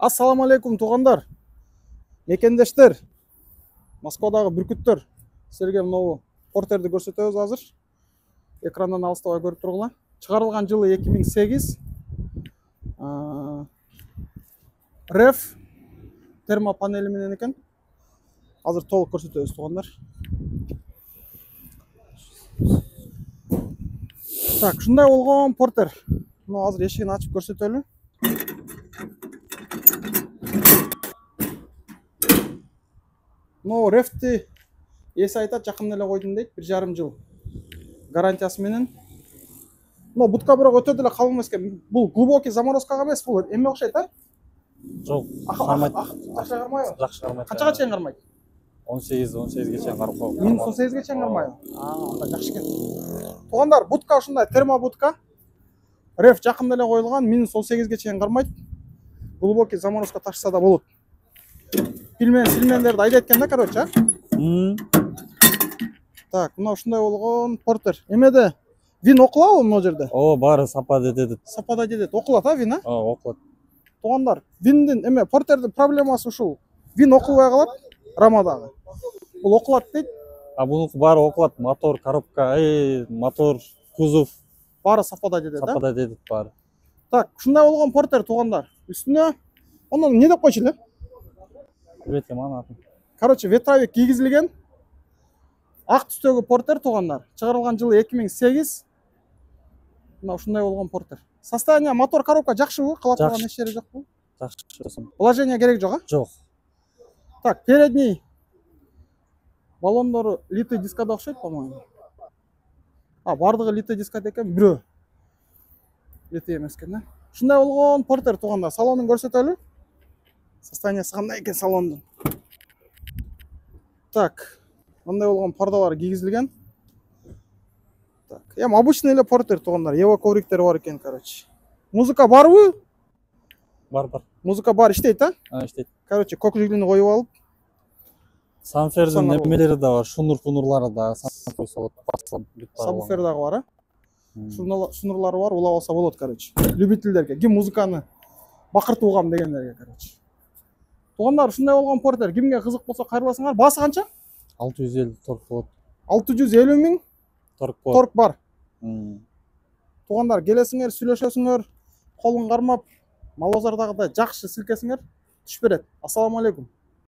Ассаламу алейкум туғандар, мекендештер, Москвадағы бүркіттер. Сіздерге мынау портерді көрсетеміз азыр. Экраннан алыстауға көріп тұрғыла. Шығарылған жылы 2008. Реф термопанелі менен екен. Азыр толық көрсетеміз туғандар. Так, шындай болған портер. Мынау азыр ешігін ашып көрсетелі. Но рефти есі айтады, жақын эле қойдым дейді, 1,5 жыл гарантиясы менен. Но будка бірақ өтө деле калың эмес экен. Бул глубокий заморозкага эмес, бул эме окшойт, а? Жок, кармайт. Акча кармайбы? Жакшы кармайт. Канчага чейин кармайт? 18-ге чейин карап койгон. Мен 18-ге чейин кармайбы? Анда жакшы экен. Туугандар, будка ушундай термобудка. Реф жакын эле коюлган, -18-ге чейин кармайт. Глубокий заморозка ташса да болот. Пилмен, силмендерди айдайт экен да, короче, а? Так, мына ушундай болгон портер. Эмеде вин окулабы мына жерде? О, баары сапада дедет. Сапада дедет. Окулат, а, вин, а? Окулат. Туугандар, виндин эме портердин проблемасы ушул. Вин окулбай калат рамадагы. Бул окулат дейт. А бунуку баары окулат. Мотор, коробка, мотор, кузов. Баары сапада дедет, а? Сапада дедет баары. Так, ушундай болгон портер туугандар. Үстүнө онун не деп койчу эле? Билбейм аны атын. Короче, ветровик кийгизилген. Ак түстөгү портер туугандар. Чыгарылган жылы 2008. Мына ушундай болгон портер. Состояние мотор, коробка жакшыбы? Калат турган эч жери жокпу? Жакшы. Положение керек жок, а? Жок. Так, передний баллондору литый дискада окшойт, по-моему. Бардыгы литый дискада экен, бирөө литый эмес экен, да? Ушундай болгон портер туугандар. Салонун көрсөтөлү. Состояниясы кандай экен салондун? Так, мындай болгон пардалар кийгизилген. Так, эми обычный эле портер туугандар. Ева ковриктери бар экен, короче. Музыка барбы? Бар. Музыка бар, иштейт, а? Иштейт. Короче, көкжүгүн коюп алып. Санфердин немелери да бар, шунурлары да, санфер басылып Сабвуфер дагы бар, а? Шунурлары бар, улап алса болот, короче. Любительдерге, ким музыканы бакыртуугам дегендерге, короче. Туугандар, ушундай болгон портер. Кимге кызык болсо кайрыласыңар. Баасы канча? 650 торг болот. 650 миң торг бар. Туугандар, келесиңер, сүйлөшөсүңөр, колун кармап, мал базардагыдай жакшы силкесиңер, түш берет. Ассаламу алейкум.